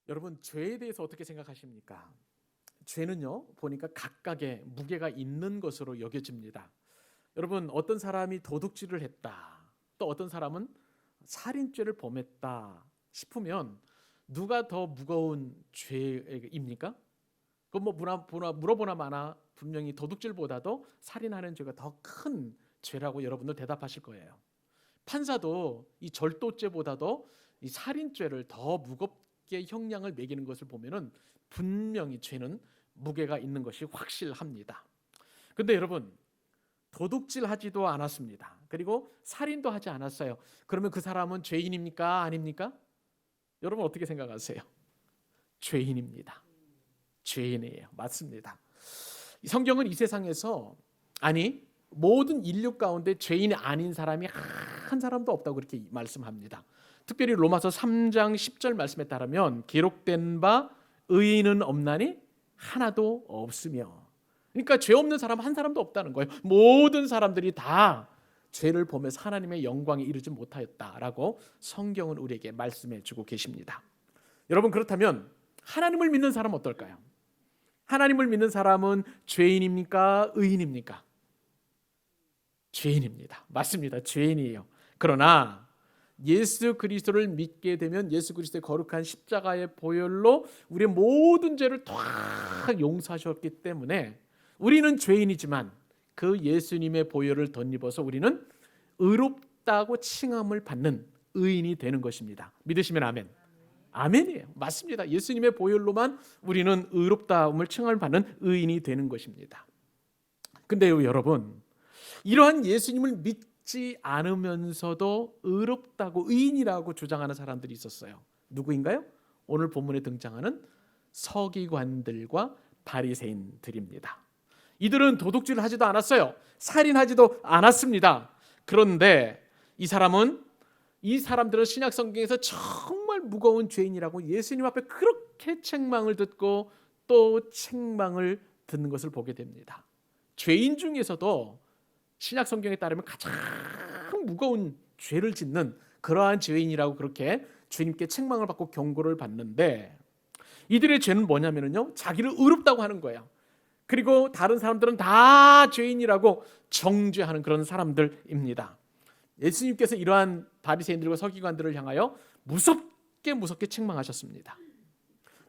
여러분, 죄에 대해서 어떻게 생각하십니까? 죄는요, 보니까 각각의 무게가 있는 것으로 여겨집니다. 여러분, 어떤 사람이 도둑질을 했다, 또 어떤 사람은 살인죄를 범했다 싶으면 누가 더 무거운 죄입니까? 그건 뭐 물어보나 마나 분명히 도둑질보다도 살인하는 죄가 더 큰 죄라고 여러분들 대답하실 거예요. 판사도 이 절도죄보다도 이 살인죄를 더 무겁게 형량을 매기는 것을 보면은 분명히 죄는 무게가 있는 것이 확실합니다. 근데 여러분, 도둑질하지도 않았습니다. 그리고 살인도 하지 않았어요. 그러면 그 사람은 죄인입니까? 아닙니까? 여러분 어떻게 생각하세요? 죄인입니다. 죄인이에요. 맞습니다. 성경은 이 세상에서, 아니 모든 인류 가운데 죄인이 아닌 사람이 한 사람도 없다고 그렇게 말씀합니다. 특별히 로마서 3장 10절 말씀에 따르면 기록된 바 의인은 없나니 하나도 없으며, 그러니까 죄 없는 사람 한 사람도 없다는 거예요. 모든 사람들이 다 죄를 범해서 하나님의 영광에 이르지 못하였다라고 성경은 우리에게 말씀해 주고 계십니다. 여러분, 그렇다면 하나님을 믿는 사람은 어떨까요? 하나님을 믿는 사람은 죄인입니까? 의인입니까? 죄인입니다. 맞습니다. 죄인이에요. 그러나 예수 그리스도를 믿게 되면 예수 그리스도의 거룩한 십자가의 보혈로 우리의 모든 죄를 다 용서하셨기 때문에 우리는 죄인이지만 그 예수님의 보혈을 덧입어서 우리는 의롭다고 칭함을 받는 의인이 되는 것입니다. 믿으시면 아멘. 아멘이에요. 맞습니다. 예수님의 보혈로만 우리는 의롭다움을 칭함을 받는 의인이 되는 것입니다. 근데요, 여러분, 이러한 예수님을 믿지 않으면서도 의롭다고 의인이라고 주장하는 사람들이 있었어요. 누구인가요? 오늘 본문에 등장하는 서기관들과 바리새인들입니다. 이들은 도둑질을 하지도 않았어요. 살인하지도 않았습니다. 그런데 이 사람들은 신약 성경에서 정말 무거운 죄인이라고 예수님 앞에 그렇게 책망을 듣고 또 책망을 듣는 것을 보게 됩니다. 죄인 중에서도 신약 성경에 따르면 가장 무거운 죄를 짓는 그러한 죄인이라고 그렇게 주님께 책망을 받고 경고를 받는데, 이들의 죄는 뭐냐면요, 자기를 의롭다고 하는 거예요. 그리고 다른 사람들은 다 죄인이라고 정죄하는 그런 사람들입니다. 예수님께서 이러한 바리새인들과 서기관들을 향하여 무섭게 책망하셨습니다.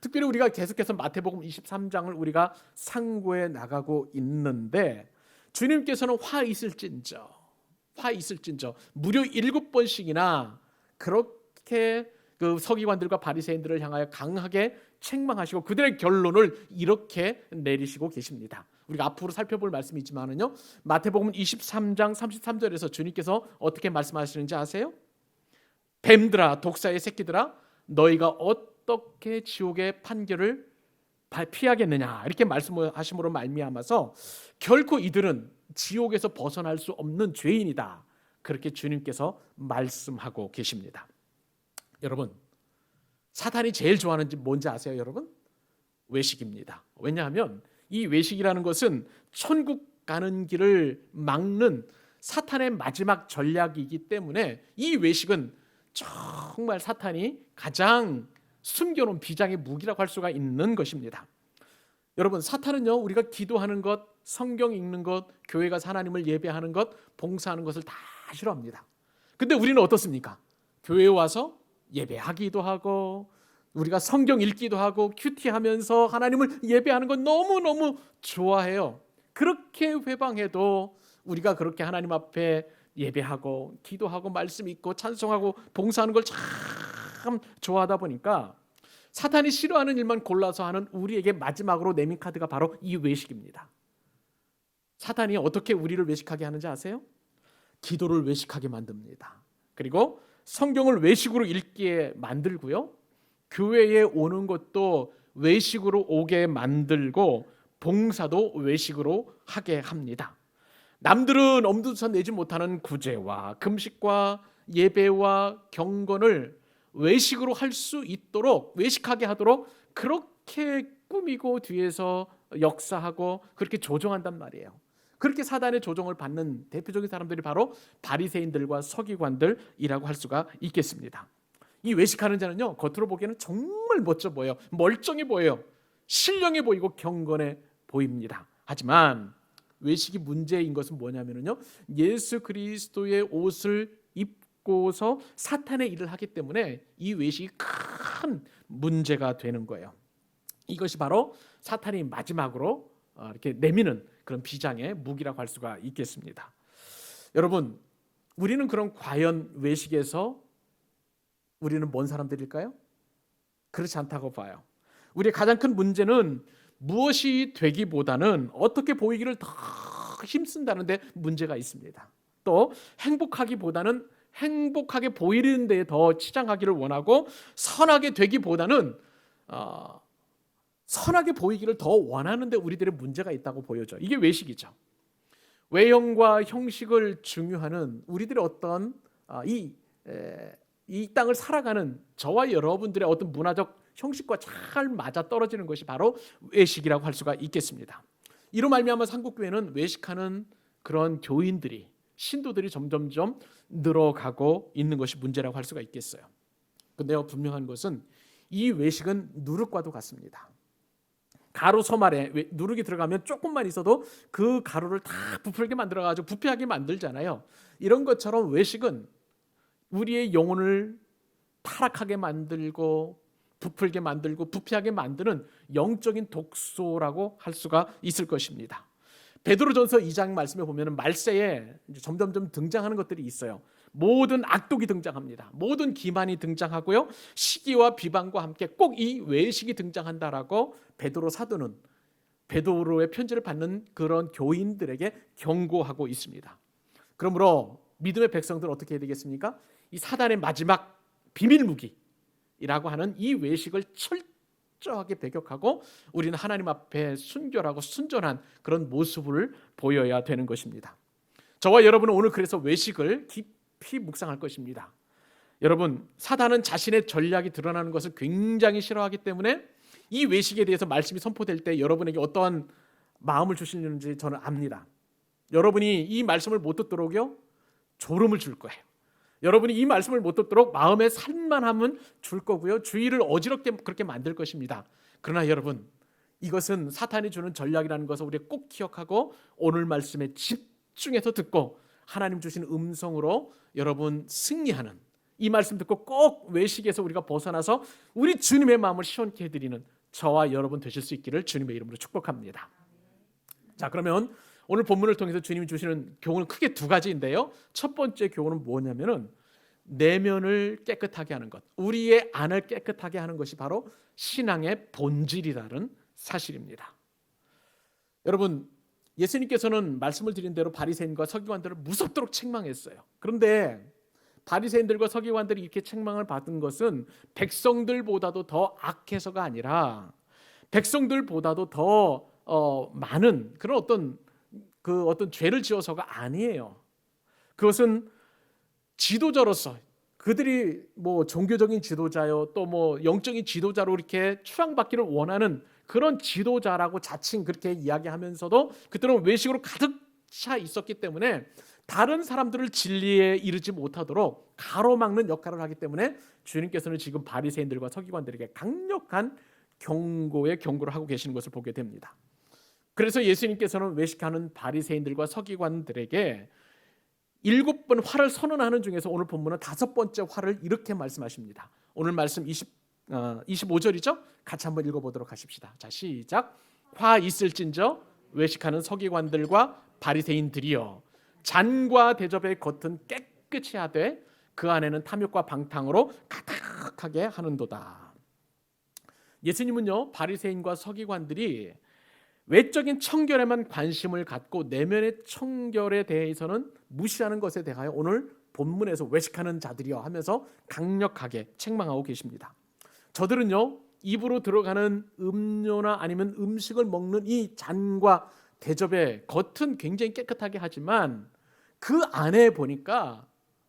특별히 우리가 계속해서 마태복음 23장을 우리가 상고해 나가고 있는데, 주님께서는 화 있을진저 무려 7번씩이나 그렇게 그 서기관들과 바리새인들을 향하여 강하게 책망하시고 그들의 결론을 이렇게 내리시고 계십니다. 우리가 앞으로 살펴볼 말씀이지만은요, 마태복음 23장 33절에서 주님께서 어떻게 말씀하시는지 아세요? 뱀들아, 독사의 새끼들아, 너희가 어떻게 지옥의 판결을 피하겠느냐, 이렇게 말씀하심으로 말미암아서 결코 이들은 지옥에서 벗어날 수 없는 죄인이다, 그렇게 주님께서 말씀하고 계십니다. 여러분, 사탄이 제일 좋아하는 게 뭔지 아세요? 여러분, 외식입니다. 왜냐하면 이 외식이라는 것은 천국 가는 길을 막는 사탄의 마지막 전략이기 때문에 이 외식은 정말 사탄이 가장 숨겨놓은 비장의 무기라고 할 수가 있는 것입니다. 여러분, 사탄은요, 우리가 기도하는 것, 성경 읽는 것, 교회 가서 하나님을 예배하는 것, 봉사하는 것을 다 싫어합니다. 근데 우리는 어떻습니까? 교회에 와서 예배하기도 하고 우리가 성경 읽기도 하고 큐티하면서 하나님을 예배하는 건 너무너무 좋아해요. 그렇게 회방해도 우리가 그렇게 하나님 앞에 예배하고 기도하고 말씀 읽고 찬송하고 봉사하는 걸 참 좋아하다 보니까 사탄이 싫어하는 일만 골라서 하는 우리에게 마지막으로 내민 카드가 바로 이 외식입니다. 사탄이 어떻게 우리를 외식하게 하는지 아세요? 기도를 외식하게 만듭니다. 그리고 성경을 외식으로 읽게 만들고요, 교회에 오는 것도 외식으로 오게 만들고 봉사도 외식으로 하게 합니다. 남들은 엄두조차 내지 못하는 구제와 금식과 예배와 경건을 외식으로 할 수 있도록, 외식하게 하도록 그렇게 꾸미고 뒤에서 역사하고 그렇게 조종한단 말이에요. 그렇게 사단의 조종을 받는 대표적인 사람들이 바로 바리새인들과 서기관들이라고 할 수가 있겠습니다. 이 외식하는 자는요, 겉으로 보기에는 정말 정말 멋져 보여요. 멀쩡해 보여요. 신령해 보이고 경건해 보입니다. 하지만 외식이 문제인 것은 뭐냐면요, 예수 그리스도의 옷을 입고서 사탄의 일을 하기 때문에 이 외식이 큰 문제가 되는 거예요. 이것이 바로 사탄이 마지막으로 이렇게 내미는 그런 비장의 무기라고 할 수가 있겠습니다. 여러분, 우리는 그럼 과연 외식에서 우리는 뭔 사람들일까요? 그렇지 않다고 봐요. 우리의 가장 큰 문제는 무엇이 되기보다는 어떻게 보이기를 더 힘쓴다는 데 문제가 있습니다. 또 행복하기보다는 행복하게 보이는 데에 더 치장하기를 원하고, 선하게 되기보다는 선하게 보이기를 더 원하는데 우리들의 문제가 있다고 보여져. 이게 외식이죠. 외형과 형식을 중요하는 우리들의 어떤 이 땅을 살아가는 저와 여러분들의 어떤 문화적 형식과 잘 맞아 떨어지는 것이 바로 외식이라고 할 수가 있겠습니다. 이로 말미암아 한국교회는 외식하는 그런 교인들이, 신도들이 점점점 늘어가고 있는 것이 문제라고 할 수가 있겠어요. 그런데요, 분명한 것은 이 외식은 누룩과도 같습니다. 가루 섬 안에 누룩이 들어가면 조금만 있어도 그 가루를 다 부풀게 만들어가지고 부패하게 만들잖아요. 이런 것처럼 외식은 우리의 영혼을 타락하게 만들고 부풀게 만들고 부패하게 만드는 영적인 독소라고 할 수가 있을 것입니다. 베드로전서 2장 말씀에 보면 말세에 점점점 등장하는 것들이 있어요. 모든 악독이 등장합니다. 모든 기만이 등장하고요, 시기와 비방과 함께 꼭 이 외식이 등장한다라고 베드로 사도는 베드로의 편지를 받는 그런 교인들에게 경고하고 있습니다. 그러므로 믿음의 백성들은 어떻게 해야 되겠습니까? 이 사단의 마지막 비밀 무기라고 하는 이 외식을 철저하게 배격하고 우리는 하나님 앞에 순결하고 순전한 그런 모습을 보여야 되는 것입니다. 저와 여러분은 오늘 그래서 외식을 깊이 묵상할 것입니다. 여러분, 사단은 자신의 전략이 드러나는 것을 굉장히 싫어하기 때문에 이 외식에 대해서 말씀이 선포될 때 여러분에게 어떠한 마음을 주시는지 저는 압니다. 여러분이 이 말씀을 못 듣도록요, 졸음을 줄 거예요. 여러분이 이 말씀을 못 듣도록 마음에 산만함은 줄 거고요, 주의를 어지럽게 그렇게 만들 것입니다. 그러나 여러분, 이것은 사탄이 주는 전략이라는 것을 우리가 꼭 기억하고 오늘 말씀에 집중해서 듣고 하나님 주신 음성으로 여러분 승리하는, 이 말씀 듣고 꼭 외식에서 우리가 벗어나서 우리 주님의 마음을 시원케 해드리는 저와 여러분 되실 수 있기를 주님의 이름으로 축복합니다. 자, 그러면 오늘 본문을 통해서 주님이 주시는 교훈은 크게 두 가지인데요, 첫 번째 교훈은 뭐냐면은 내면을 깨끗하게 하는 것, 우리의 안을 깨끗하게 하는 것이 바로 신앙의 본질이라는 사실입니다. 여러분, 예수님께서는 말씀을 드린 대로 바리새인과 서기관들을 무섭도록 책망했어요. 그런데 바리새인들과 서기관들이 이렇게 책망을 받은 것은 백성들보다도 더 악해서가 아니라 백성들보다도 더 많은 그런 어떤 죄를 지어서가 아니에요. 그것은 지도자로서 그들이 뭐 종교적인 지도자요, 또 뭐 영적인 지도자로 이렇게 추앙받기를 원하는 그런 지도자라고 자칭 그렇게 이야기하면서도 그들은 외식으로 가득 차 있었기 때문에 다른 사람들을 진리에 이르지 못하도록 가로막는 역할을 하기 때문에 주님께서는 지금 바리새인들과 서기관들에게 강력한 경고를 하고 계시는 것을 보게 됩니다. 그래서 예수님께서는 외식하는 바리새인들과 서기관들에게 7번 화를 선언하는 중에서 오늘 본문은 5번째 화를 이렇게 말씀하십니다. 오늘 말씀 25절이죠? 같이 한번 읽어보도록 하십시다. 자, 시작. 화 있을진저 외식하는 서기관들과 바리새인들이여, 잔과 대접의 겉은 깨끗이 하되 그 안에는 탐욕과 방탕으로 가득하게 하는도다. 예수님은요, 바리새인과 서기관들이 외적인 청결에만 관심을 갖고 내면의 청결에 대해서는 무시하는 것에 대하여 오늘 본문에서 외식하는 자들이여 하면서 강력하게 책망하고 계십니다. 저들은요, 입으로 들어가는 음료나 아니면 음식을 먹는 이 잔과 대접의 겉은 굉장히 깨끗하게 하지만 그 안에 보니까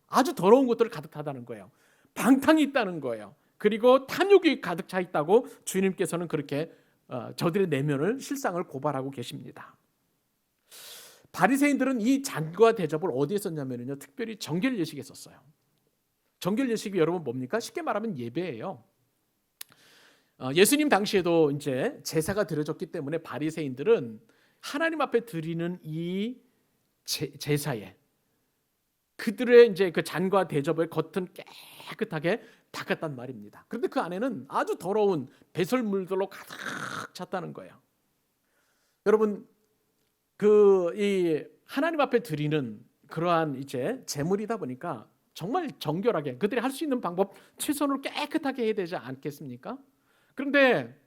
아주 더러운 것들을 가득하다는 거예요. 방탕이 있다는 거예요. 그리고 탐욕이 가득 차 있다고 주님께서는 그렇게 저들의 내면을 실상을 고발하고 계십니다. 바리새인들은 이 잔과 대접을 어디에 썼냐면요, 특별히 정결 예식에 썼어요. 정결 예식이 여러분 뭡니까? 쉽게 말하면 예배예요. 예수님 당시에도 이제 제사가 드려졌기 때문에 바리새인들은 하나님 앞에 드리는 이 제사에 그들의 이제 그 잔과 대접의 겉은 깨끗하게 닦았단 말입니다. 그런데 그 안에는 아주 더러운 배설물들로 가득 찼다는 거예요. 여러분, 그 이 하나님 앞에 드리는 그러한 이제 제물이다 보니까 정말 정결하게 그들이 할 수 있는 방법 최선으로 깨끗하게 해야 되지 않겠습니까? 그런데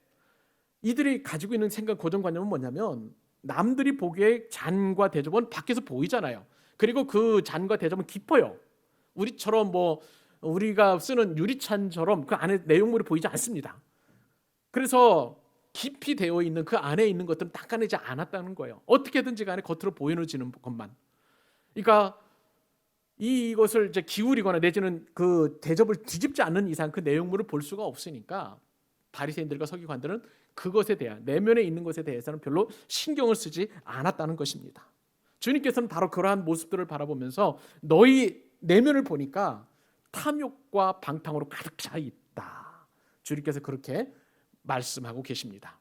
이들이 가지고 있는 생각 고정관념은 뭐냐면 남들이 보기에 잔과 대접은 밖에서 보이잖아요. 그리고 그 잔과 대접은 깊어요. 우리처럼 뭐 우리가 쓰는 유리찬처럼 그 안에 내용물이 보이지 않습니다. 그래서 깊이 되어 있는 그 안에 있는 것들은 닦아내지 않았다는 거예요. 어떻게든지 간에 겉으로 보여지는 것만. 그러니까 이것을 이제 기울이거나 내지는 그 대접을 뒤집지 않는 이상 그 내용물을 볼 수가 없으니까 바리새인들과 서기관들은 그것에 대한 내면에 있는 것에 대해서는 별로 신경을 쓰지 않았다는 것입니다. 주님께서는 바로 그러한 모습들을 바라보면서 너희 내면을 보니까 탐욕과 방탕으로 가득 차 있다. 주님께서 그렇게 말씀하고 계십니다.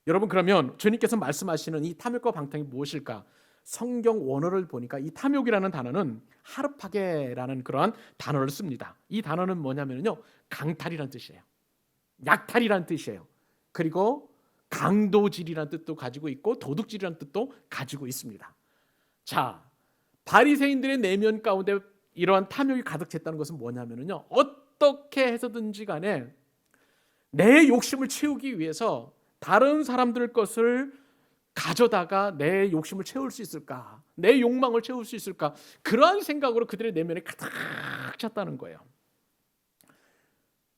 여러분, 그러면 주님께서 말씀하시는 이 탐욕과 방탕이 무엇일까? 성경 원어를 보니까 이 탐욕이라는 단어는 하르파게라는 그러한 단어를 씁니다. 이 단어는 뭐냐면요, 강탈이라는 뜻이에요. 약탈이라는 뜻이에요. 그리고 강도질이라는 뜻도 가지고 있고 도둑질이라는 뜻도 가지고 있습니다. 자, 바리새인들의 내면 가운데 이러한 탐욕이 가득 찼다는 것은 뭐냐면요, 어떻게 해서든지 간에 내 욕심을 채우기 위해서 다른 사람들 것을 가져다가 내 욕심을 채울 수 있을까? 내 욕망을 채울 수 있을까? 그러한 생각으로 그들의 내면에 가득 찼다는 거예요.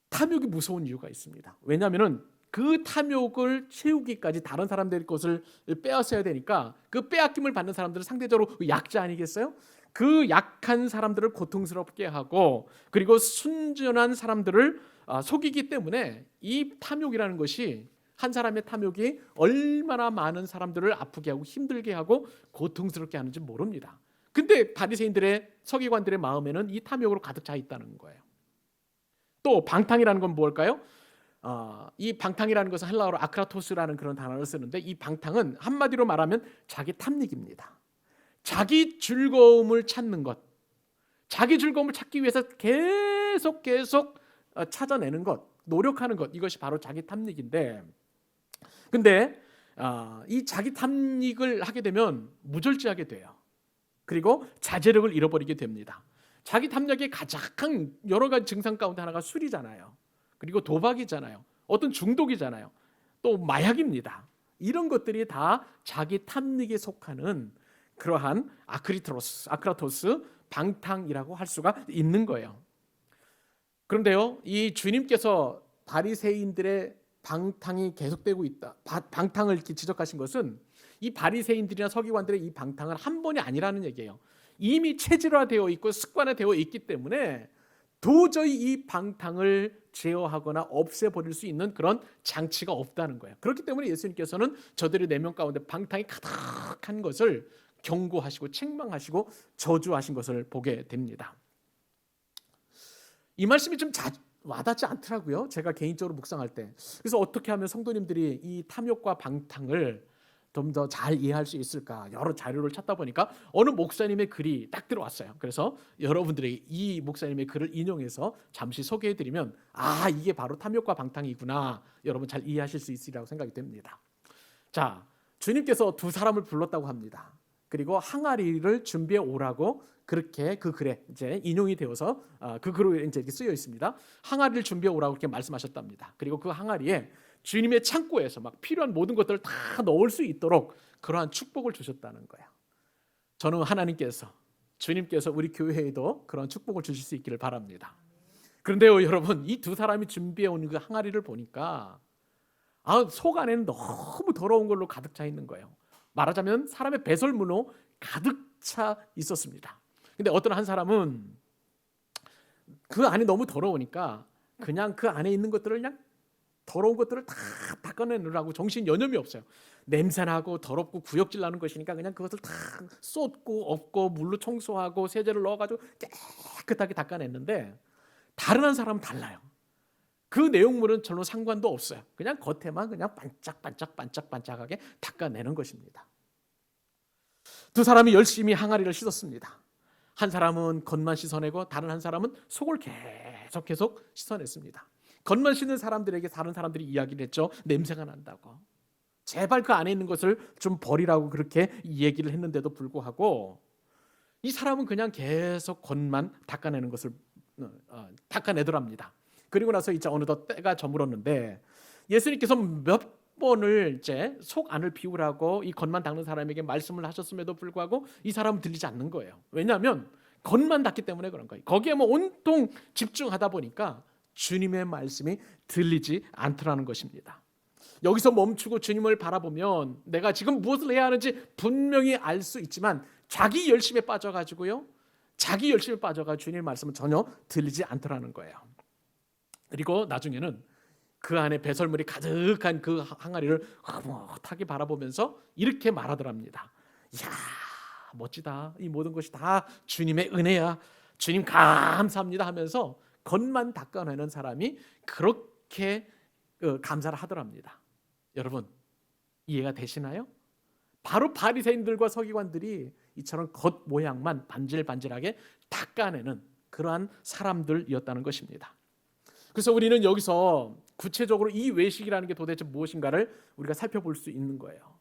탐욕이 무서운 이유가 있습니다. 왜냐하면 그 탐욕을 채우기까지 다른 사람들의 것을 빼앗아야 되니까 그 빼앗김을 받는 사람들은 상대적으로 약자 아니겠어요? 그 약한 사람들을 고통스럽게 하고 그리고 순전한 사람들을 속이기 때문에 이 탐욕이라는 것이, 한 사람의 탐욕이 얼마나 많은 사람들을 아프게 하고 힘들게 하고 고통스럽게 하는지 모릅니다. 근데 바리새인들의 서기관들의 마음에는 이 탐욕으로 가득 차 있다는 거예요. 또 방탕이라는 건 뭘까요? 이 방탕이라는 것은 헬라어로 아크라토스라는 그런 단어를 쓰는데, 이 방탕은 한마디로 말하면 자기 탐닉입니다. 자기 즐거움을 찾는 것, 자기 즐거움을 찾기 위해서 계속 찾아내는 것, 노력하는 것, 이것이 바로 자기 탐닉인데, 근데 이 자기 탐닉을 하게 되면 무절제하게 돼요. 그리고 자제력을 잃어버리게 됩니다. 자기 탐욕의 가장 여러 가지 증상 가운데 하나가 술이잖아요. 그리고 도박이잖아요. 어떤 중독이잖아요. 또 마약입니다. 이런 것들이 다 자기 탐닉에 속하는 그러한 아크라토스 방탕이라고 할 수가 있는 거예요. 그런데요, 이 주님께서 바리새인들의 방탕이 계속되고 있다, 방탕을 지적하신 것은 이 바리새인들이나 서기관들의 이 방탕은 한 번이 아니라는 얘기예요. 이미 체질화되어 있고 습관화되어 있기 때문에 도저히 이 방탕을 제어하거나 없애버릴 수 있는 그런 장치가 없다는 거예요. 그렇기 때문에 예수님께서는 저들의 내면 가운데 방탕이 가득한 것을 경고하시고 책망하시고 저주하신 것을 보게 됩니다. 이 말씀이 좀 와닿지 않더라고요. 제가 개인적으로 묵상할 때. 그래서 어떻게 하면 성도님들이 이 탐욕과 방탕을 좀 더 잘 이해할 수 있을까, 여러 자료를 찾다 보니까 어느 목사님의 글이 딱 들어왔어요. 그래서 여러분들에게 이 목사님의 글을 인용해서 잠시 소개해드리면 이게 바로 탐욕과 방탕이구나, 여러분 잘 이해하실 수 있으리라고 생각이 됩니다. 자, 주님께서 두 사람을 불렀다고 합니다. 그리고 항아리를 준비해 오라고 그렇게 그 글에 이제 인용이 되어서 그 글에 이제 이렇게 쓰여 있습니다. 항아리를 준비해 오라고 그렇게 말씀하셨답니다. 그리고 그 항아리에 주님의 창고에서 막 필요한 모든 것들을 다 넣을 수 있도록 그러한 축복을 주셨다는 거예요. 저는 주님께서 우리 교회에도 그런 축복을 주실 수 있기를 바랍니다. 그런데요, 여러분, 이 두 사람이 준비해 온 그 항아리를 보니까 속 안에는 너무 더러운 걸로 가득 차 있는 거예요. 말하자면 사람의 배설물로 가득 차 있었습니다. 근데 어떤 한 사람은 그 안이 너무 더러우니까 그냥 그 안에 있는 것들을 그냥 더러운 것들을 다 닦아내느라고 정신 여념이 없어요. 냄새나고 더럽고 구역질 나는 것이니까 그냥 그것을 다 쏟고 엎고 물로 청소하고 세제를 넣어가지고 깨끗하게 닦아냈는데, 다른 한 사람은 달라요. 그 내용물은 전혀 상관도 없어요. 그냥 겉에만 그냥 반짝반짝하게 닦아내는 것입니다. 두 사람이 열심히 항아리를 씻었습니다. 한 사람은 겉만 씻어내고 다른 한 사람은 속을 계속 씻어냈습니다. 겉만 씻는 사람들에게 다른 사람들이 이야기를 했죠. 냄새가 난다고. 제발 그 안에 있는 것을 좀 버리라고 그렇게 얘기를 했는데도 불구하고 이 사람은 그냥 계속 겉만 닦아내는 것을 닦아내더랍니다. 그리고 나서 이제 어느덧 때가 저물었는데 예수님께서 몇 번을 이제 속 안을 비우라고 이 겉만 닦는 사람에게 말씀을 하셨음에도 불구하고 이 사람은 들리지 않는 거예요. 왜냐하면 겉만 닦기 때문에 그런 거예요. 거기에 뭐 온통 집중하다 보니까 주님의 말씀이 들리지 않더라는 것입니다. 여기서 멈추고 주님을 바라보면 내가 지금 무엇을 해야 하는지 분명히 알 수 있지만 자기 열심에 빠져가지고요. 자기 열심에 빠져가 주님의 말씀은 전혀 들리지 않더라는 거예요. 그리고 나중에는 그 안에 배설물이 가득한 그 항아리를 흐뭇하게 바라보면서 이렇게 말하더랍니다. 이야, 멋지다. 이 모든 것이 다 주님의 은혜야. 주님 감사합니다 하면서 겉만 닦아내는 사람이 그렇게 감사를 하더랍니다. 여러분, 이해가 되시나요? 바로 바리새인들과 서기관들이 이처럼 겉 모양만 반질반질하게 닦아내는 그러한 사람들이었다는 것입니다. 그래서 우리는 여기서 구체적으로 이 외식이라는 게 도대체 무엇인가를 우리가 살펴볼 수 있는 거예요.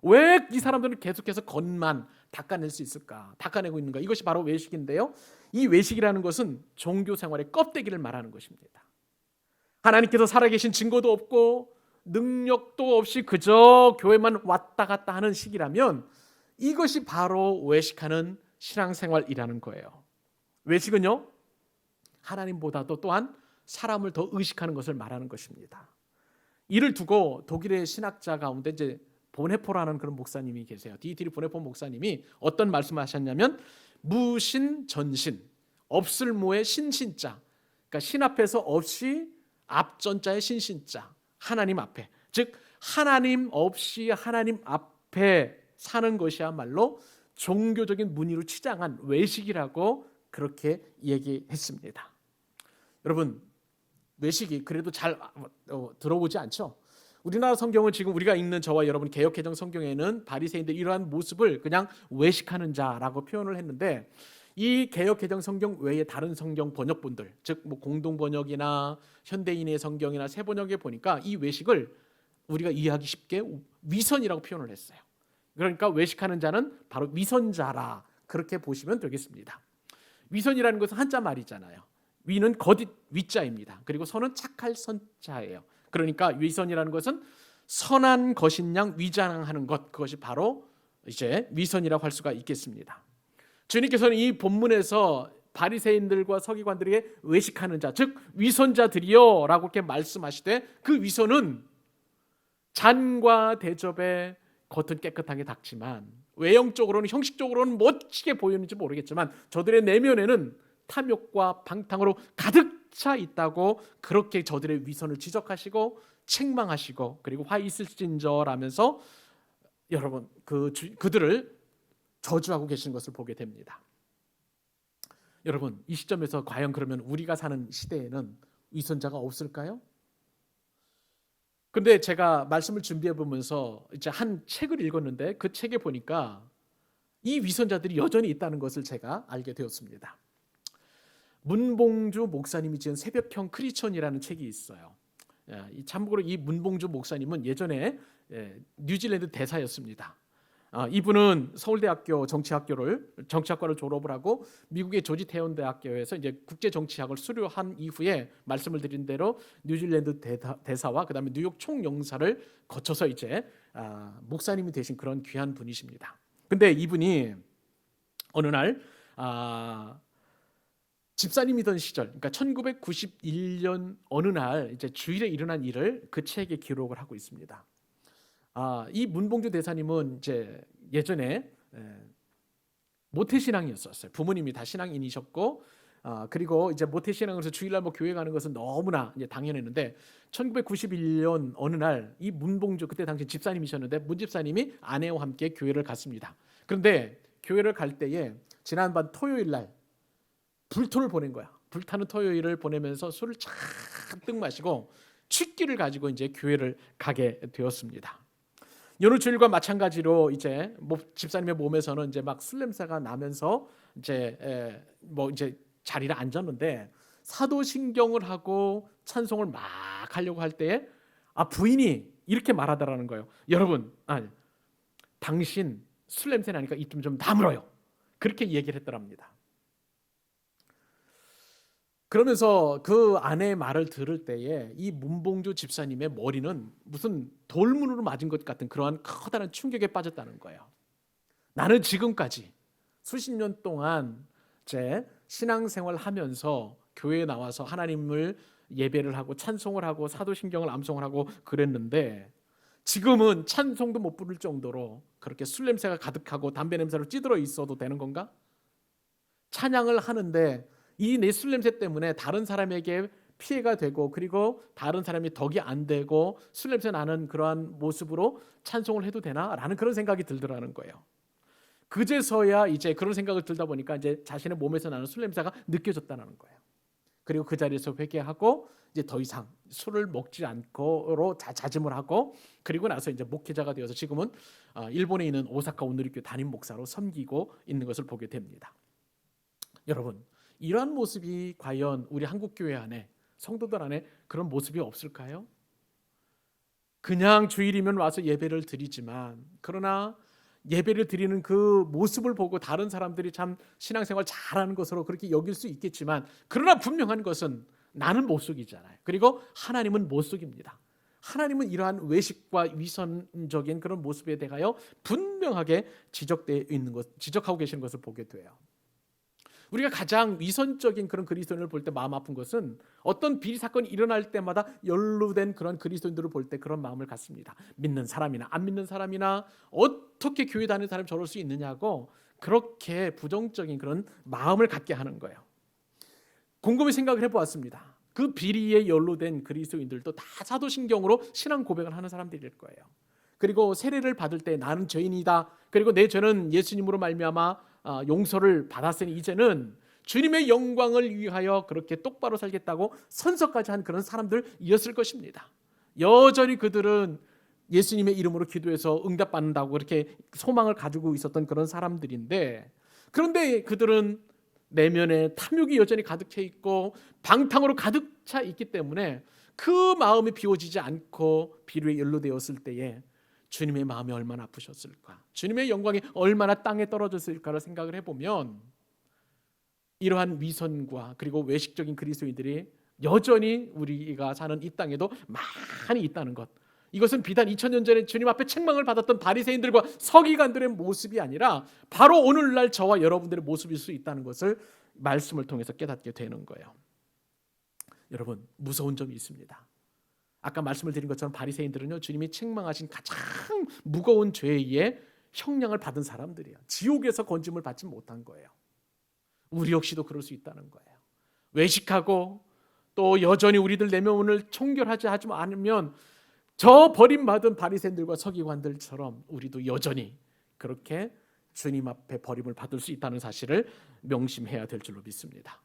왜 이 사람들은 계속해서 겉만 닦아낼 수 있을까? 닦아내고 있는가? 이것이 바로 외식인데요. 이 외식이라는 것은 종교 생활의 껍데기를 말하는 것입니다. 하나님께서 살아계신 증거도 없고 능력도 없이 그저 교회만 왔다 갔다 하는 시기라면 이것이 바로 외식하는 신앙생활이라는 거예요. 외식은요, 하나님보다도 또한 사람을 더 의식하는 것을 말하는 것입니다. 이를 두고 독일의 신학자 가운데 이제 보네포라는 그런 목사님이 계세요. 디트리 보네포 목사님이 어떤 말씀을 하셨냐면 무신 전신, 없을 모의 신신자. 그러니까 신 앞에서 없이 앞전자의 신신자. 하나님 앞에. 즉 하나님 없이 하나님 앞에 사는 것이야말로 종교적인 문의로 치장한 외식이라고 그렇게 얘기했습니다. 여러분, 외식이 그래도 잘 들어오지 않죠? 우리나라 성경은 지금 우리가 읽는 저와 여러분 개역개정 성경에는 바리새인들 이러한 모습을 그냥 외식하는 자라고 표현을 했는데 이 개역개정 성경 외에 다른 성경 번역본들, 즉 뭐 공동 번역이나 현대인의 성경이나 새 번역에 보니까 이 외식을 우리가 이해하기 쉽게 위선이라고 표현을 했어요. 그러니까 외식하는 자는 바로 위선자라 그렇게 보시면 되겠습니다. 위선이라는 것은 한자 말이잖아요. 위는 거짓 위자입니다. 그리고 선은 착할 선자예요. 그러니까 위선이라는 것은 선한 것인 양 위장하는 것, 그것이 바로 이제 위선이라고 할 수가 있겠습니다. 주님께서는 이 본문에서 바리새인들과 서기관들에게 외식하는 자, 즉 위선자들이요 라고 이렇게 말씀하시되 그 위선은 잔과 대접에 겉은 깨끗하게 닦지만 외형적으로는 형식적으로는 멋지게 보이는지 모르겠지만 저들의 내면에는 탐욕과 방탕으로 가득 차 있다고 그렇게 저들의 위선을 지적하시고 책망하시고 그리고 화 있을진저라면서 여러분 그들을 저주하고 계시는 것을 보게 됩니다. 여러분, 이 시점에서 과연 그러면 우리가 사는 시대에는 위선자가 없을까요? 근데 제가 말씀을 준비해 보면서 이제 한 책을 읽었는데 그 책에 보니까 이 위선자들이 여전히 있다는 것을 제가 알게 되었습니다. 문봉주 목사님이 지은 새벽형 크리스천이라는 책이 있어요. 참고로 이 문봉주 목사님은 예전에 뉴질랜드 대사였습니다. 이분은 서울대학교 정치학과를 졸업을 하고 미국의 조지태운 대학교에서 이제 국제정치학을 수료한 이후에 말씀을 드린 대로 뉴질랜드 대사와 그다음에 뉴욕 총영사를 거쳐서 이제 목사님이 되신 그런 귀한 분이십니다. 근데 이분이 어느 날 집사님이던 시절, 그러니까 1991년 어느 날 이제 주일에 일어난 일을 그 책에 기록을 하고 있습니다. 이 문봉주 대사님은 이제 예전에 모태신앙이었어요. 부모님이 다 신앙인이셨고, 그리고 이제 모태신앙으로서 주일날 뭐 교회 가는 것은 너무나 이제 당연했는데, 1991년 어느 날 이 문봉주 그때 당시 집사님이셨는데 문 집사님이 아내와 함께 교회를 갔습니다. 그런데 교회를 갈 때에 지난번 토요일 날 불토를 보낸 거야. 불타는 토요일을 보내면서 술을 잔뜩 마시고 취기를 가지고 이제 교회를 가게 되었습니다. 여느 주일과 마찬가지로 이제 집사님의 몸에서는 이제 막 술 냄새가 나면서 이제 이제 자리를 앉았는데 사도신경을 하고 찬송을 막 하려고 할 때에 부인이 이렇게 말하더라는 거예요. 여러분, 당신 술 냄새 나니까 입 좀 다물어요. 그렇게 얘기를 했더랍니다. 그러면서 그 아내의 말을 들을 때에 이 문봉주 집사님의 머리는 무슨 돌문으로 맞은 것 같은 그러한 커다란 충격에 빠졌다는 거예요. 나는 지금까지 수십 년 동안 제 신앙생활 하면서 교회에 나와서 하나님을 예배를 하고 찬송을 하고 사도신경을 암송을 하고 그랬는데 지금은 찬송도 못 부를 정도로 그렇게 술 냄새가 가득하고 담배 냄새로 찌들어 있어도 되는 건가? 찬양을 하는데 이 내 술 냄새 때문에 다른 사람에게 피해가 되고 그리고 다른 사람이 덕이 안 되고 술 냄새 나는 그러한 모습으로 찬송을 해도 되나? 라는 그런 생각이 들더라는 거예요. 그제서야 이제 그런 생각을 들다 보니까 이제 자신의 몸에서 나는 술 냄새가 느껴졌다는 거예요. 그리고 그 자리에서 회개하고 이제 더 이상 술을 먹지 않고로 자짐을 하고 그리고 나서 이제 목회자가 되어서 지금은 일본에 있는 오사카 온누리교회 담임 목사로 섬기고 있는 것을 보게 됩니다. 여러분, 이러한 모습이 과연 우리 한국 교회 안에 성도들 안에 그런 모습이 없을까요? 그냥 주일이면 와서 예배를 드리지만 그러나 예배를 드리는 그 모습을 보고 다른 사람들이 참 신앙생활 잘하는 것으로 그렇게 여길 수 있겠지만 그러나 분명한 것은 나는 못 속이잖아요. 그리고 하나님은 못 속입니다. 하나님은 이러한 외식과 위선적인 그런 모습에 대하여 분명하게 지적하고 계시는 것을 보게 돼요. 우리가 가장 위선적인 그런 그리스도인을 볼 때 마음 아픈 것은 어떤 비리 사건이 일어날 때마다 연루된 그런 그리스도인들을 볼 때 그런 마음을 갖습니다. 믿는 사람이나 안 믿는 사람이나 어떻게 교회 다니는 사람이 저럴 수 있느냐고 그렇게 부정적인 그런 마음을 갖게 하는 거예요. 곰곰이 생각을 해보았습니다. 그 비리에 연루된 그리스도인들도 다 사도신경으로 신앙 고백을 하는 사람들일 거예요. 그리고 세례를 받을 때 나는 죄인이다. 그리고 내 죄는 예수님으로 말미암아 용서를 받았으니 이제는 주님의 영광을 위하여 그렇게 똑바로 살겠다고 선서까지 한 그런 사람들이었을 것입니다. 여전히 그들은 예수님의 이름으로 기도해서 응답받는다고 그렇게 소망을 가지고 있었던 그런 사람들인데 그런데 그들은 내면에 탐욕이 여전히 가득 차 있고 방탕으로 가득 차 있기 때문에 그 마음이 비워지지 않고 비류에 연루되었을 때에 주님의 마음이 얼마나 아프셨을까, 주님의 영광이 얼마나 땅에 떨어졌을까를 생각을 해보면 이러한 위선과 그리고 외식적인 그리스도인들이 여전히 우리가 사는 이 땅에도 많이 있다는 것, 이것은 비단 2000년 전에 주님 앞에 책망을 받았던 바리새인들과 서기관들의 모습이 아니라 바로 오늘날 저와 여러분들의 모습일 수 있다는 것을 말씀을 통해서 깨닫게 되는 거예요. 여러분, 무서운 점이 있습니다. 아까 말씀을 드린 것처럼 바리새인들은요, 주님이 책망하신 가장 무거운 죄의 형량을 받은 사람들이에요. 지옥에서 건짐을 받지 못한 거예요. 우리 역시도 그럴 수 있다는 거예요. 외식하고 또 여전히 우리들 내면을 청결하지 않으면 저 버림받은 바리새인들과 서기관들처럼 우리도 여전히 그렇게 주님 앞에 버림을 받을 수 있다는 사실을 명심해야 될 줄로 믿습니다.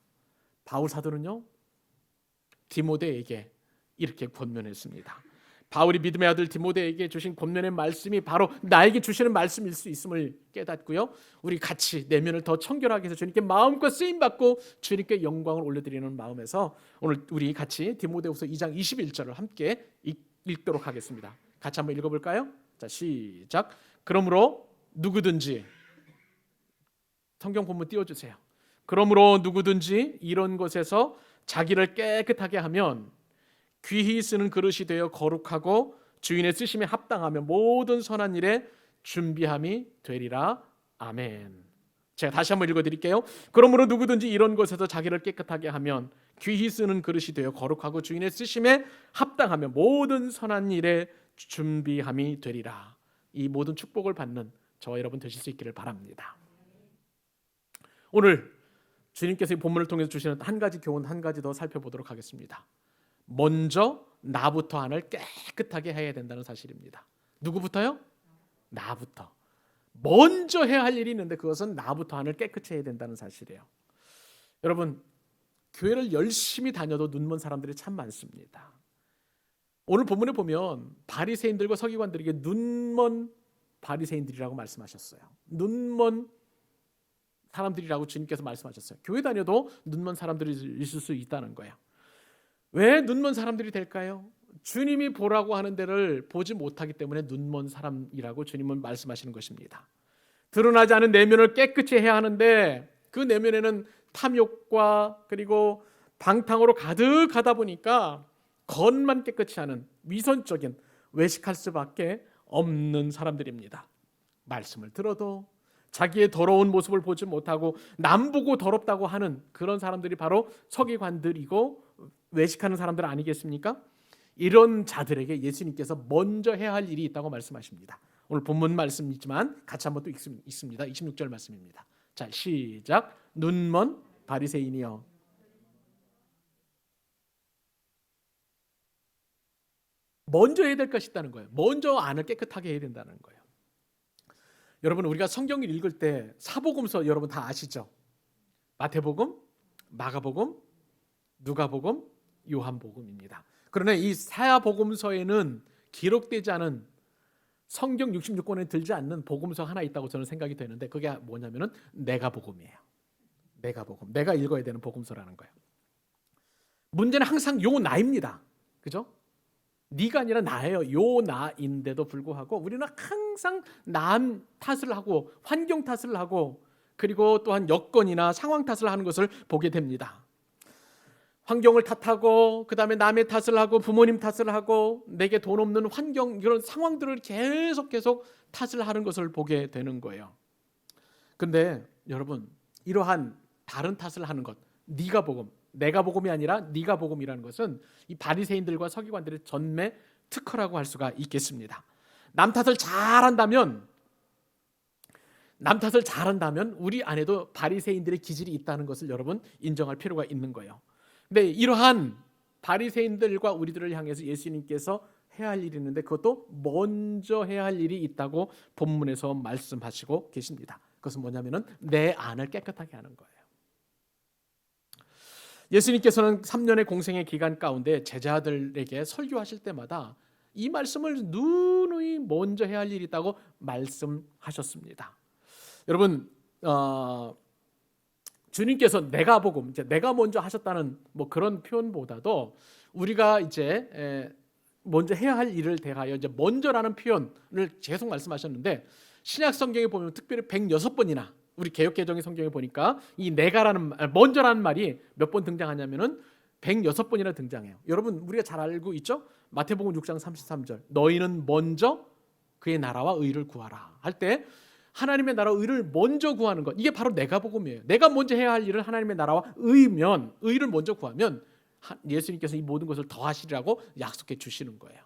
바울 사도는요, 디모데에게 이렇게 권면했습니다. 바울이 믿음의 아들 디모데에게 주신 권면의 말씀이 바로 나에게 주시는 말씀일 수 있음을 깨닫고요, 우리 같이 내면을 더 청결하게 해서 주님께 마음껏 쓰임받고 주님께 영광을 올려드리는 마음에서 오늘 우리 같이 디모데후서 2장 21절을 함께 읽도록 하겠습니다. 같이 한번 읽어볼까요? 자, 시작. 그러므로 누구든지, 성경 본문 띄워주세요. 그러므로 누구든지 이런 것에서 자기를 깨끗하게 하면 귀히 쓰는 그릇이 되어 거룩하고 주인의 쓰심에 합당하며 모든 선한 일에 준비함이 되리라. 아멘. 제가 다시 한번 읽어드릴게요. 그러므로 누구든지 이런 것에서 자기를 깨끗하게 하면 귀히 쓰는 그릇이 되어 거룩하고 주인의 쓰심에 합당하며 모든 선한 일에 준비함이 되리라. 이 모든 축복을 받는 저와 여러분 되실 수 있기를 바랍니다. 오늘 주님께서 이 본문을 통해서 주시는 한 가지 교훈 한 가지 더 살펴보도록 하겠습니다. 먼저 나부터 안을 깨끗하게 해야 된다는 사실입니다. 누구부터요? 나부터. 먼저 해야 할 일이 있는데 그것은 나부터 안을 깨끗이 해야 된다는 사실이에요. 여러분, 교회를 열심히 다녀도 눈먼 사람들이 참 많습니다. 오늘 본문에 보면 바리새인들과 서기관들에게 눈먼 바리새인들이라고 말씀하셨어요. 눈먼 사람들이라고 주님께서 말씀하셨어요. 교회 다녀도 눈먼 사람들이 있을 수 있다는 거예요. 왜 눈먼 사람들이 될까요? 주님이 보라고 하는 데를 보지 못하기 때문에 눈먼 사람이라고 주님은 말씀하시는 것입니다. 드러나지 않은 내면을 깨끗이 해야 하는데 그 내면에는 탐욕과 그리고 방탕으로 가득하다 보니까 겉만 깨끗이 하는 위선적인 외식할 수밖에 없는 사람들입니다. 말씀을 들어도 자기의 더러운 모습을 보지 못하고 남 보고 더럽다고 하는 그런 사람들이 바로 서기관들이고 외식하는 사람들 아니겠습니까? 이런 자들에게 예수님께서 먼저 해야 할 일이 있다고 말씀하십니다. 오늘 본문 말씀이지만 같이 한번 또 읽습니다. 26절 말씀입니다. 자, 시작. 눈먼 바리새인이여. 먼저 해야 될 것이 있다는 거예요. 먼저 안을 깨끗하게 해야 된다는 거예요. 여러분, 우리가 성경을 읽을 때 사복음서 여러분 다 아시죠? 마태복음, 마가복음, 누가복음, 요한복음입니다. 그러나 이 사복음서에는 기록되지 않은 성경 66권에 들지 않는 복음서 하나 있다고 저는 생각이 되는데 그게 뭐냐면은 내가복음이에요. 내가복음. 내가 읽어야 되는 복음서라는 거예요. 문제는 항상 요 나입니다. 그죠? 네가 아니라 나예요. 요 나인데도 불구하고 우리는 항상 남 탓을 하고 환경 탓을 하고 그리고 또한 여건이나 상황 탓을 하는 것을 보게 됩니다. 환경을 탓하고 그다음에 남의 탓을 하고 부모님 탓을 하고 내게 돈 없는 환경 이런 상황들을 계속 탓을 하는 것을 보게 되는 거예요. 근데 여러분 이러한 다른 탓을 하는 것 네가 복음 내가 복음이 아니라 네가 복음이라는 것은 이 바리새인들과 서기관들의 전매 특허라고 할 수가 있겠습니다. 남 탓을 잘한다면 우리 안에도 바리새인들의 기질이 있다는 것을 여러분 인정할 필요가 있는 거예요. 근데 이러한 바리새인들과 우리들을 향해서 예수님께서 해야 할 일이 있는데 그것도 먼저 해야 할 일이 있다고 본문에서 말씀하시고 계십니다. 그것은 뭐냐면은 내 안을 깨끗하게 하는 거예요. 예수님께서는 3년의 공생의 기간 가운데 제자들에게 설교하실 때마다 이 말씀을 누누이 먼저 해야 할 일이 있다고 말씀하셨습니다. 여러분 주님께서 내가 복음, 이제 내가 먼저 하셨다는 뭐 그런 표현보다도 우리가 이제 먼저 해야 할 일을 대하여 이제 먼저라는 표현을 계속 말씀하셨는데 신약 성경에 보면 특별히 106번이나 우리 개역개정의 성경에 보니까 이 내가라는 먼저라는 말이 몇 번 등장하냐면은 106번이나 등장해요. 여러분 우리가 잘 알고 있죠? 마태복음 6장 33절 너희는 먼저 그의 나라와 의를 구하라 할 때 하나님의 나라 의를 먼저 구하는 것 이게 바로 내가 복음이에요. 내가 먼저 해야 할 일은 하나님의 나라와 의를 먼저 구하면 예수님께서 이 모든 것을 더하시리라고 약속해 주시는 거예요.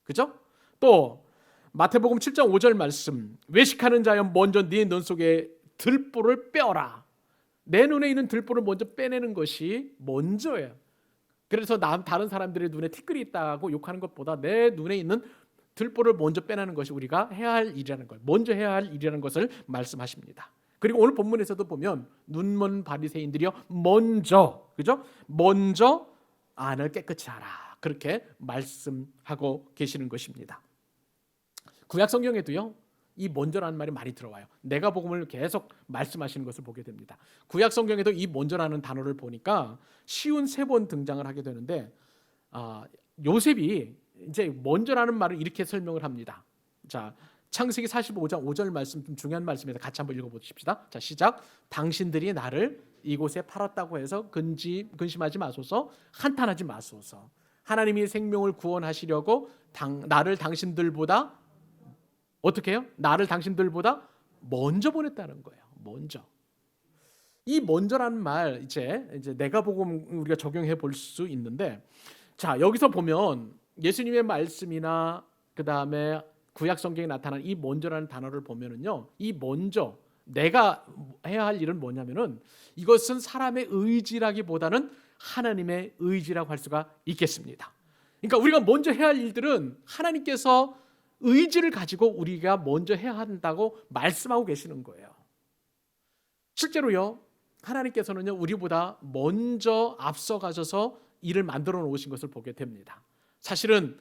그죠? 또 마태복음 7장 5절 말씀 외식하는 자여 먼저 네 눈 속에 들보를 빼어라. 내 눈에 있는 들보를 먼저 빼내는 것이 먼저예요. 그래서 다른 사람들의 눈에 티끌이 있다고 욕하는 것보다 내 눈에 있는 들보를 먼저 빼내는 것이 우리가 해야 할 일이라는 걸 먼저 해야 할 일이라는 것을 말씀하십니다. 그리고 오늘 본문에서도 보면 눈먼 바리새인들이여 먼저 그죠? 먼저 안을 깨끗이 하라. 그렇게 말씀하고 계시는 것입니다. 구약 성경에도요. 이 먼저라는 말이 많이 들어와요. 내가 복음을 계속 말씀하시는 것을 보게 됩니다. 구약 성경에도 이 먼저라는 단어를 보니까 쉬운 3번 등장을 하게 되는데 요셉이 이제 먼저라는 말을 이렇게 설명을 합니다. 자, 창세기 45장 5절 말씀 좀 중요한 말씀입니다. 같이 한번 읽어보십시다. 자, 시작. 당신들이 나를 이곳에 팔았다고 해서 근심하지 마소서, 한탄하지 마소서. 하나님이 생명을 구원하시려고 나를 당신들보다 어떻게 해요? 나를 당신들보다 먼저 보냈다는 거예요. 먼저. 이 먼저라는 말 이제 내가 복음 우리가 적용해 볼 수 있는데 자, 여기서 보면 예수님의 말씀이나 그다음에 구약 성경에 나타난 이 먼저라는 단어를 보면은요. 이 먼저 내가 해야 할 일은 뭐냐면은 이것은 사람의 의지라기보다는 하나님의 의지라고 할 수가 있겠습니다. 그러니까 우리가 먼저 해야 할 일들은 하나님께서 의지를 가지고 우리가 먼저 해야 한다고 말씀하고 계시는 거예요. 실제로요. 하나님께서는요 우리보다 먼저 앞서가셔서 일을 만들어 놓으신 것을 보게 됩니다. 사실은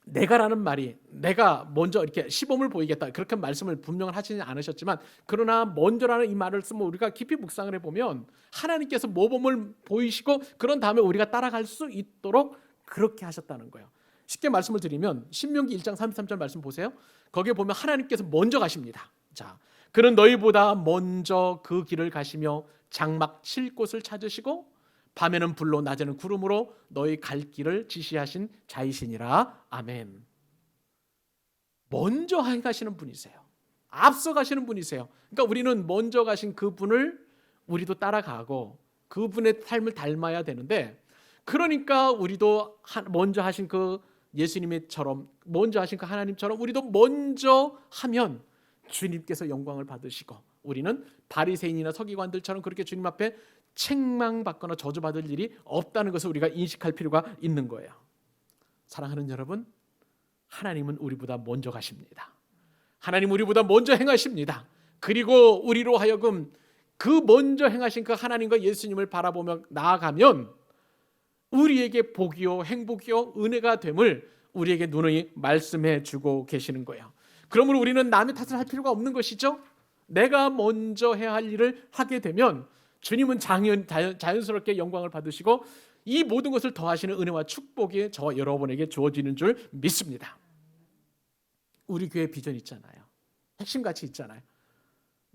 내가라는 말이 내가 먼저 이렇게 시범을 보이겠다 그렇게 말씀을 분명을 하시지 않으셨지만, 그러나 먼저라는 이 말을 쓰면 우리가 깊이 묵상을 해보면 하나님께서 모범을 보이시고 그런 다음에 우리가 따라갈 수 있도록 그렇게 하셨다는 거예요. 쉽게 말씀을 드리면 신명기 1장 33절 말씀 보세요. 거기에 보면 하나님께서 먼저 가십니다. 자, 그는 너희보다 먼저 그 길을 가시며 장막 칠 곳을 찾으시고 밤에는 불로 낮에는 구름으로 너희 갈 길을 지시하신 자이시니라. 아멘. 먼저 가시는 분이세요. 앞서 가시는 분이세요. 그러니까 우리는 먼저 가신 그분을 우리도 따라가고 그분의 삶을 닮아야 되는데, 그러니까 우리도 먼저 하신 그 예수님처럼, 먼저 하신 그 하나님처럼 우리도 먼저 하면 주님께서 영광을 받으시고, 우리는 바리새인이나 서기관들처럼 그렇게 주님 앞에 책망받거나 저주받을 일이 없다는 것을 우리가 인식할 필요가 있는 거예요. 사랑하는 여러분, 하나님은 우리보다 먼저 가십니다. 하나님 우리보다 먼저 행하십니다. 그리고 우리로 하여금 그 먼저 행하신 그 하나님과 예수님을 바라보며 나아가면 우리에게 복이요 행복이요 은혜가 됨을 우리에게 누누이 말씀해 주고 계시는 거예요. 그러므로 우리는 남의 탓을 할 필요가 없는 것이죠. 내가 먼저 해야 할 일을 하게 되면 주님은 자연스럽게 영광을 받으시고 이 모든 것을 더하시는 은혜와 축복이 저와 여러분에게 주어지는 줄 믿습니다. 우리 교회 비전 있잖아요. 핵심가치 있잖아요.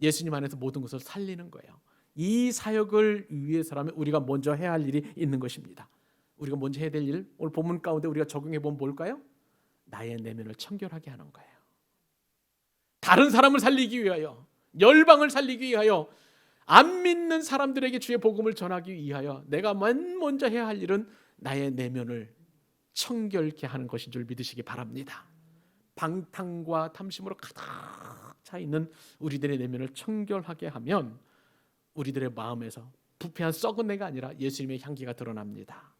예수님 안에서 모든 것을 살리는 거예요. 이 사역을 위해서라면 우리가 먼저 해야 할 일이 있는 것입니다. 우리가 먼저 해야 될 일, 오늘 본문 가운데 우리가 적용해 보면 뭘까요? 나의 내면을 청결하게 하는 거예요. 다른 사람을 살리기 위하여, 열방을 살리기 위하여, 안 믿는 사람들에게 주의 복음을 전하기 위하여 내가 먼저 해야 할 일은 나의 내면을 청결케 하는 것인 줄 믿으시기 바랍니다. 방탕과 탐심으로 가득 차 있는 우리들의 내면을 청결하게 하면 우리들의 마음에서 부패한 썩은 내가 아니라 예수님의 향기가 드러납니다.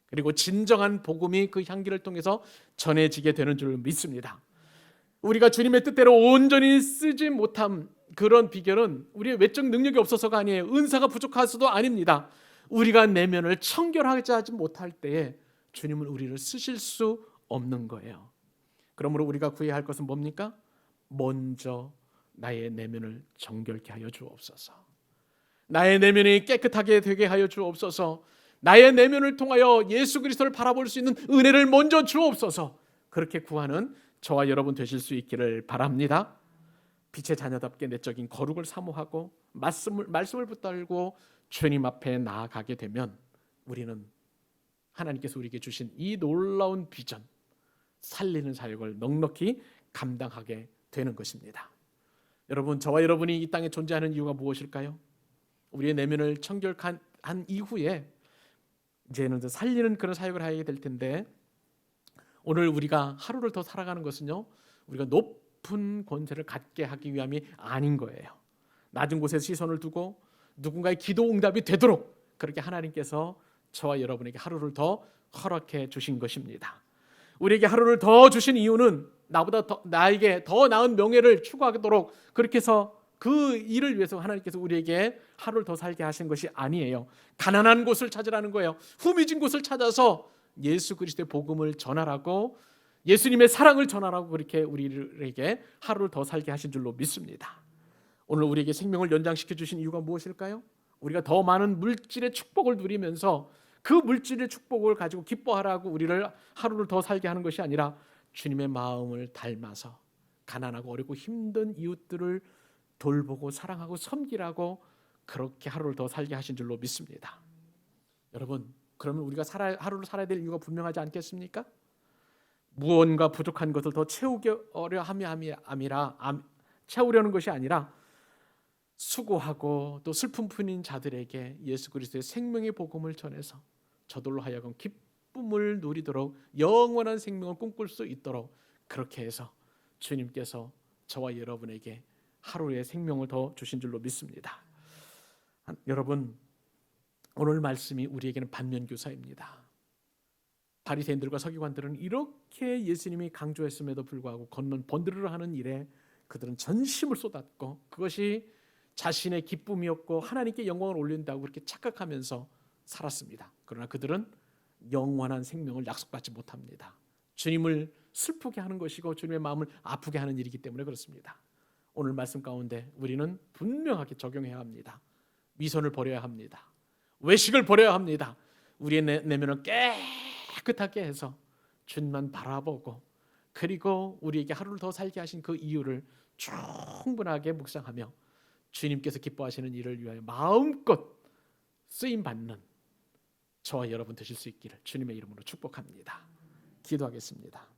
그리고 진정한 복음이 그 향기를 통해서 전해지게 되는 줄 믿습니다. 우리가 주님의 뜻대로 온전히 쓰지 못함, 그런 비결은 우리의 외적 능력이 없어서가 아니에요. 은사가 부족해서도 아닙니다. 우리가 내면을 청결하게 하지 못할 때에 주님은 우리를 쓰실 수 없는 거예요. 그러므로 우리가 구해야 할 것은 뭡니까? 먼저 나의 내면을 정결케 하여 주옵소서. 나의 내면이 깨끗하게 되게 하여 주옵소서. 나의 내면을 통하여 예수 그리스도를 바라볼 수 있는 은혜를 먼저 주옵소서. 그렇게 구하는 저와 여러분 되실 수 있기를 바랍니다. 빛의 자녀답게 내적인 거룩을 사모하고 말씀을 붙들고 주님 앞에 나아가게 되면 우리는 하나님께서 우리에게 주신 이 놀라운 비전, 살리는 사역을 넉넉히 감당하게 되는 것입니다. 여러분, 저와 여러분이 이 땅에 존재하는 이유가 무엇일까요? 우리의 내면을 청결한 이후에 이제는 살리는 그런 사역을 하게 될 텐데, 오늘 우리가 하루를 더 살아가는 것은요, 우리가 높은 권세를 갖게 하기 위함이 아닌 거예요. 낮은 곳에 시선을 두고 누군가의 기도 응답이 되도록 그렇게 하나님께서 저와 여러분에게 하루를 더 허락해 주신 것입니다. 우리에게 하루를 더 주신 이유는 나에게 더 나은 명예를 추구하도록, 그렇게 해서 그 일을 위해서 하나님께서 우리에게 하루를 더 살게 하신 것이 아니에요. 가난한 곳을 찾으라는 거예요. 후미진 곳을 찾아서 예수 그리스도의 복음을 전하라고, 예수님의 사랑을 전하라고 그렇게 우리에게 하루를 더 살게 하신 줄로 믿습니다. 오늘 우리에게 생명을 연장시켜 주신 이유가 무엇일까요? 우리가 더 많은 물질의 축복을 누리면서 그 물질의 축복을 가지고 기뻐하라고 우리를 하루를 더 살게 하는 것이 아니라 주님의 마음을 닮아서 가난하고 어렵고 힘든 이웃들을 돌보고 사랑하고 섬기라고 그렇게 하루를 더 살게 하신 줄로 믿습니다. 여러분, 그러면 우리가 하루를 살아야 될 이유가 분명하지 않겠습니까? 무언가 부족한 것을 더 채우려는 것이 아니라 수고하고 또 슬픔 뿐인 자들에게 예수 그리스도의 생명의 복음을 전해서 저들로 하여금 기쁨을 누리도록 영원한 생명을 꿈꿀 수 있도록 그렇게 해서 주님께서 저와 여러분에게 하루의 생명을 더 주신 줄로 믿습니다. 여러분, 오늘 말씀이 우리에게는 반면교사입니다. 바리새인들과 서기관들은 이렇게 예수님이 강조했음에도 불구하고 걷는 번들을 하는 일에 그들은 전심을 쏟았고, 그것이 자신의 기쁨이었고 하나님께 영광을 올린다고 그렇게 착각하면서 살았습니다. 그러나 그들은 영원한 생명을 약속받지 못합니다. 주님을 슬프게 하는 것이고 주님의 마음을 아프게 하는 일이기 때문에 그렇습니다. 오늘 말씀 가운데 우리는 분명하게 적용해야 합니다. 위선을 버려야 합니다. 외식을 버려야 합니다. 우리의 내면을 깨끗하게 해서 주님만 바라보고, 그리고 우리에게 하루를 더 살게 하신 그 이유를 충분하게 묵상하며 주님께서 기뻐하시는 일을 위하여 마음껏 쓰임받는 저와 여러분 되실 수 있기를 주님의 이름으로 축복합니다. 기도하겠습니다.